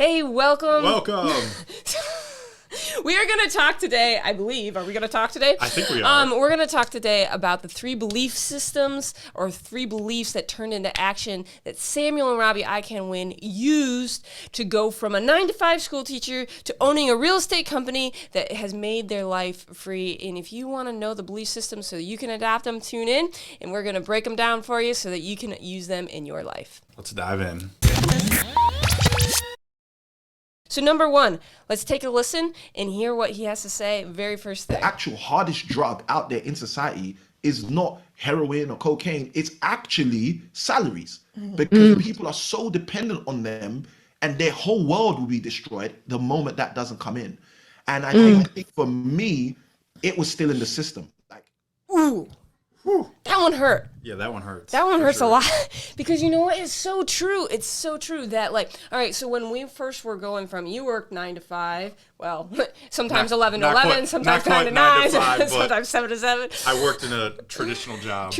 Hey, welcome. Welcome. We are going to talk today, I believe. Are we going to talk today? I think we are. We're going to talk today about the 3 belief systems or 3 beliefs that turned into action that Samuel and Robbi I used to go from a 9-to-5 school teacher to owning a real estate company that has made their life free. And if you want to know the belief systems so that you can adopt them, tune in, and we're going to break them down for you so that you can use them in your life. Let's dive in. So number 1, let's take a listen and hear what he has to say. Very first thing. The actual hardest drug out there in society is not heroin or cocaine. It's actually salaries, because people are so dependent on them and their whole world will be destroyed the moment that doesn't come in. And I think for me, it was still in the system. Like, ooh. That one hurt. Yeah, that one hurts. That one hurts a lot. Because you know what? It's so true. It's so true that, like, all right, so when we first were going from, you worked 9 to 5, well, sometimes 11 to 11, sometimes 9 to 9, sometimes 7 to 7. I worked in a traditional job.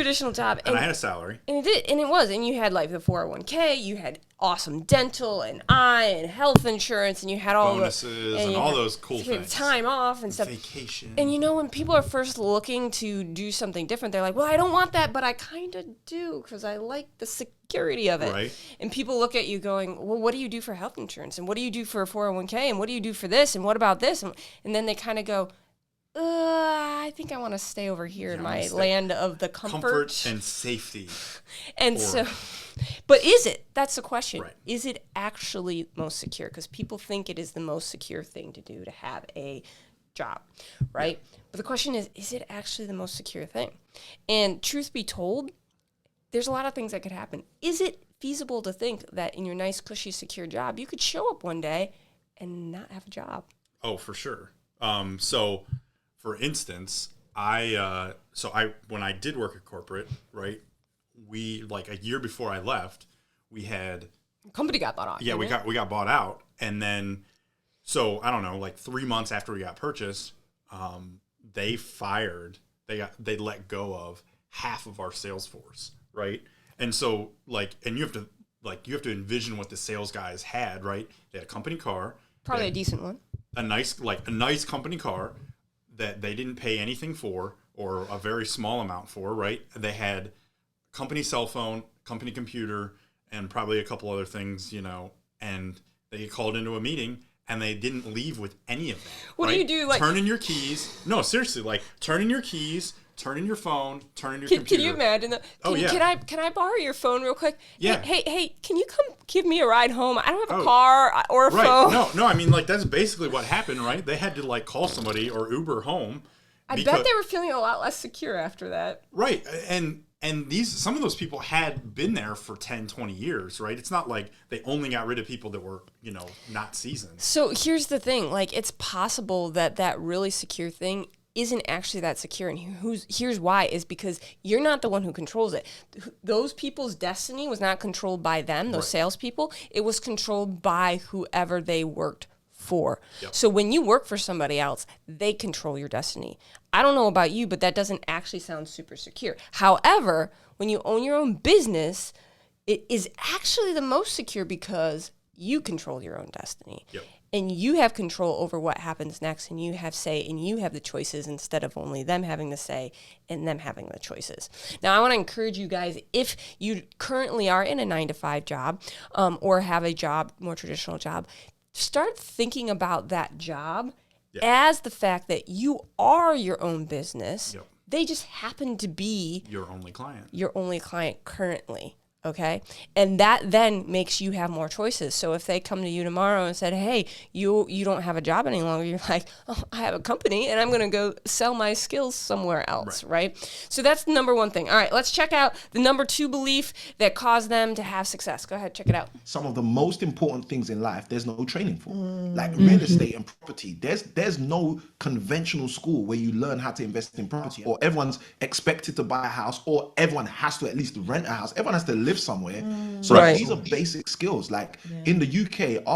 And I had a salary. And it was. And you had, like, the 401k, you had awesome dental and eye and health insurance, and you had all bonuses and all those cool things. Time off and stuff. Vacation. And you know, when people are first looking to do something different, they're like, well, I don't want that, but I kind of do because I like the security of it. Right. And people look at you going, well, what do you do for health insurance? And what do you do for a 401k? And what do you do for this? And what about this? And then they kind of go, I think I want to stay over here in my land of the comfort and safety. And so, but is it? That's the question. Right. Is it actually most secure? Because people think it is the most secure thing to do to have a job, right? Yeah. But the question is it actually the most secure thing? And truth be told, there's a lot of things that could happen. Is it feasible to think that in your nice, cushy, secure job, you could show up one day and not have a job? Oh, for sure. So, for instance, when I did work at corporate, right, we, like, a year before I left, we had the company got bought out. Yeah, we got bought out, and then, so I don't know, like 3 months after we got purchased, they let go of half of our sales force, right? And so, like, and you have to envision what the sales guys had, right? They had a company car, probably a decent one, a nice company car that they didn't pay anything for, or a very small amount for, right? They had company cell phone, company computer, and probably a couple other things, you know, and they get called into a meeting and they didn't leave with any of that. What right? do you do? Like, turn in your keys. No, seriously, like, turn in your keys, turn in your phone, turn in your computer. Can you imagine that? Can I borrow your phone real quick? Yeah. Hey, can you come give me a ride home? I don't have a car or a phone. No, I mean, like, that's basically what happened, right? They had to, like, call somebody or Uber home. I bet they were feeling a lot less secure after that. Right. And some of those people had been there for 10, 20 years, right? It's not like they only got rid of people that were, you know, not seasoned. So here's the thing. Like, it's possible that really secure thing isn't actually that secure. And here's why, is because you're not the one who controls it. Those people's destiny was not controlled by them, those salespeople. It was controlled by whoever they worked for. Yep. So when you work for somebody else, they control your destiny. I don't know about you, but that doesn't actually sound super secure. However, when you own your own business, it is actually the most secure because you control your own destiny. Yep. And you have control over what happens next, and you have say, and you have the choices instead of only them having the say and them having the choices. Now, I want to encourage you guys, if you currently are in a 9-to-5 job or have a job, more traditional job, start thinking about that job as the fact that you are your own business. Yep. They just happen to be your only client. Your only client currently. Okay. And that then makes you have more choices. So if they come to you tomorrow and said, hey, you don't have a job any longer, you're like, oh, I have a company and I'm going to go sell my skills somewhere else. Right. So that's the number 1 thing. All right. Let's check out the number 2 belief that caused them to have success. Go ahead. Check it out. Some of the most important things in life, there's no training for, like real estate and property. There's no conventional school where you learn how to invest in property, or everyone's expected to buy a house, or everyone has to at least rent a house. Everyone has to live somewhere. So these are basic skills. Like in the UK,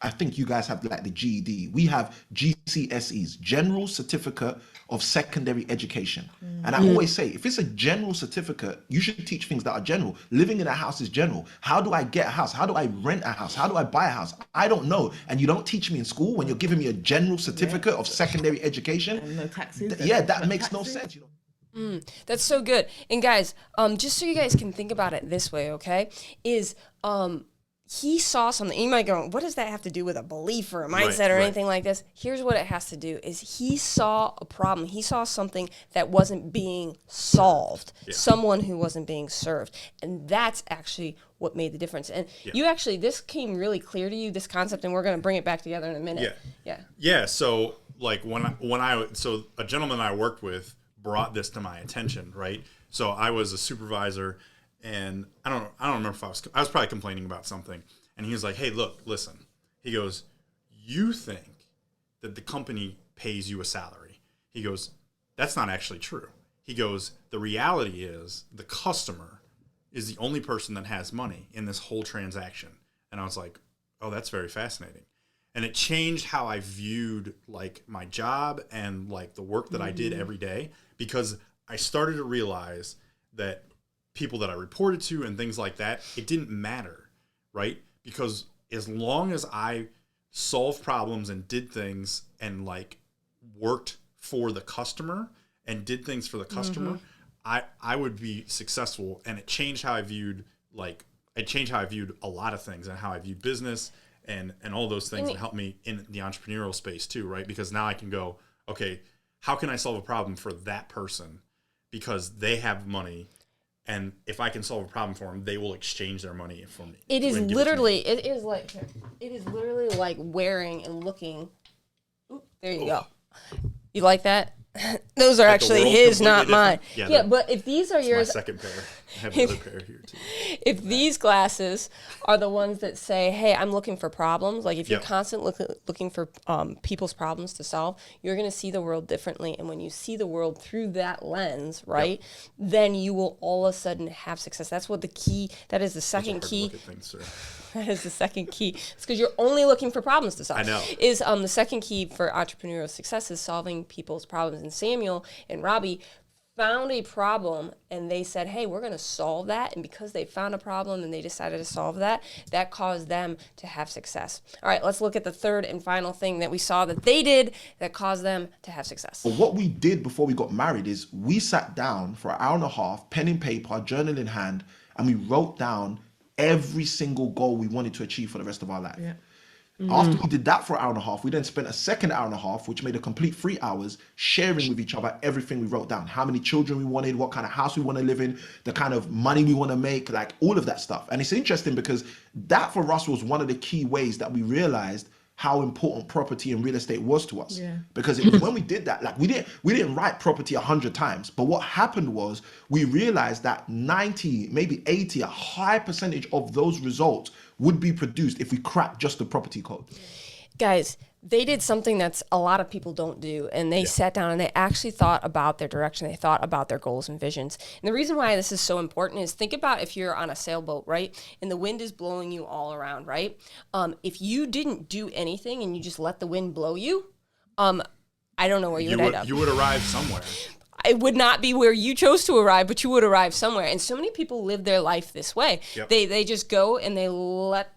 I think you guys have like the GED. We have GCSEs, General Certificate of Secondary Education. And I always say, if it's a general certificate, you should teach things that are general. Living in a house is general. How do I get a house? How do I rent a house? How do I buy a house? I don't know. And you don't teach me in school when you're giving me a general certificate of secondary education. And no taxes. That makes no sense. That's so good. And guys, just so you guys can think about it this way, okay, is he saw something. You might go, what does that have to do with a belief or a mindset or anything like this? Here's what it has to do is he saw a problem. He saw something that wasn't being solved, someone who wasn't being served. And that's actually what made the difference. And you actually, this came really clear to you, this concept, and we're going to bring it back together in a minute. Yeah. So like so a gentleman I worked with brought this to my attention, right? So I was a supervisor, and I don't remember if I was probably complaining about something, and he was like, "Hey, listen." He goes, "You think that the company pays you a salary?" He goes, "That's not actually true." He goes, "The reality is the customer is the only person that has money in this whole transaction." And I was like, "Oh, that's very fascinating." And it changed how I viewed like my job and like the work that I did every day, because I started to realize that people that I reported to and things like that, it didn't matter, right? Because as long as I solved problems and did things and like worked for the customer and did things for the customer, I would be successful. And it changed how I viewed a lot of things and how I viewed business and all those things, that helped me in the entrepreneurial space too, right? Because now I can go, okay, how can I solve a problem for that person? Because they have money, and if I can solve a problem for them, they will exchange their money for me. It is literally like wearing and looking. Oop, there you go. You like that? Those are actually his, not mine. Yeah, but if these are yours, my second pair. I have another pair here too. If these glasses are the ones that say, "Hey, I'm looking for problems," like if you're constantly looking for people's problems to solve, you're going to see the world differently. And when you see the world through that lens, right, then you will all of a sudden have success. That's what the key. That is the second key. Look at things, sir. That is the second key. It's because you're only looking for problems to solve. I know. Is the second key for entrepreneurial success is solving people's problems. And Samuel and Robbi found a problem, and they said, "Hey, we're going to solve that." And because they found a problem and they decided to solve that, that caused them to have success. All right, let's look at the third and final thing that we saw that they did that caused them to have success. But what we did before we got married is we sat down for an hour and a half, pen and paper, journal in hand, and we wrote down every single goal we wanted to achieve for the rest of our life. After we did that for an hour and a half, we then spent a second hour and a half, which made a complete 3 hours, sharing with each other everything we wrote down. How many children we wanted, what kind of house we want to live in, the kind of money we want to make, like all of that stuff. And it's interesting because that for us was one of the key ways that we realized how important property and real estate was to us. Because it was when we did that, like we didn't write property 100 times, but what happened was we realized that 90, maybe 80, a high percentage of those results would be produced if we cracked just the property code. Guys, they did something that's a lot of people don't do, and they sat down and they actually thought about their direction. They thought about their goals and visions. And the reason why this is so important is think about if you're on a sailboat, right? And the wind is blowing you all around, right? If you didn't do anything and you just let the wind blow you, I don't know where you would end up. You would arrive somewhere. It would not be where you chose to arrive, but you would arrive somewhere. And so many people live their life this way. They just go and they let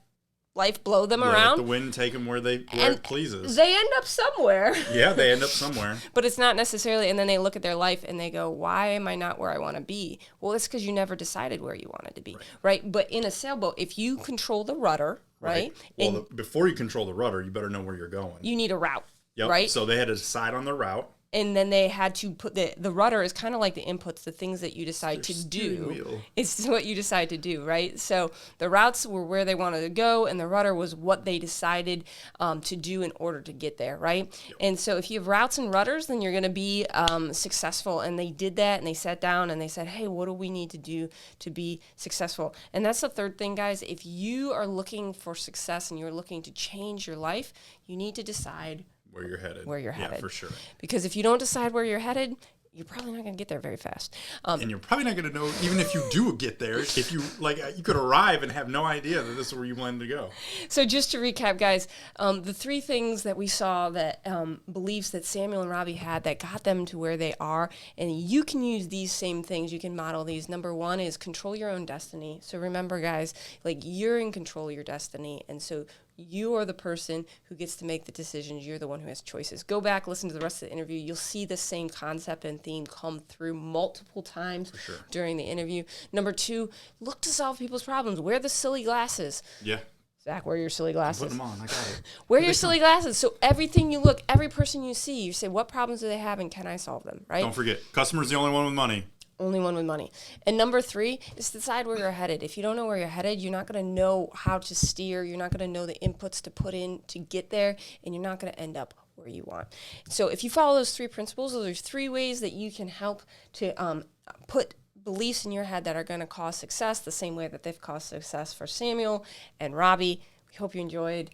life blow them around. Let the wind take them where it pleases. They end up somewhere. Yeah, they end up somewhere. But it's not necessarily, and then they look at their life and they go, why am I not where I want to be? Well, it's because you never decided where you wanted to be, right? But in a sailboat, if you control the rudder, right? Well, before you control the rudder, you better know where you're going. You need a route, right? So they had to decide on the route. And then they had to put the rudder is kind of like the inputs, the things that you decide to do. It's what you decide to do, right? So the routes were where they wanted to go, and the rudder was what they decided to do in order to get there, right? And so if you have routes and rudders, then you're going to be successful. And they did that, and they sat down, and they said, hey, what do we need to do to be successful? And that's the third thing, guys. If you are looking for success and you're looking to change your life, you need to decide where you're headed. Where you're headed. Yeah, for sure. Because if you don't decide where you're headed, you're probably not going to get there very fast. And you're probably not going to know, even if you do get there, if you you could arrive and have no idea that this is where you wanted to go. So just to recap, guys, the three things that we saw that beliefs that Samuel and Robbi had that got them to where they are, and you can use these same things. You can model these. Number one is control your own destiny. So remember, guys, like you're in control of your destiny, and so you are the person who gets to make the decisions. You're the one who has choices. Go back, listen to the rest of the interview. You'll see the same concept and theme come through multiple times during the interview. Number two, look to solve people's problems. Wear the silly glasses. Yeah. Zach, wear your silly glasses. Put them on. I got it. Wear your silly glasses. So everything you look, every person you see, you say, what problems do they have and can I solve them, right? Don't forget, customer's the only one with money. Only one with money. And number three is decide where you're headed. If you don't know where you're headed, you're not going to know how to steer. You're not going to know the inputs to put in to get there, and you're not going to end up where you want. So if you follow those three principles, those are three ways that you can help to put beliefs in your head that are going to cause success the same way that they've caused success for Samuel and Robbi. We hope you enjoyed,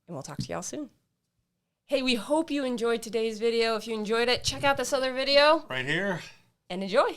and we'll talk to y'all soon. Hey, we hope you enjoyed today's video. If you enjoyed it, check out this other video. Right here. And enjoy.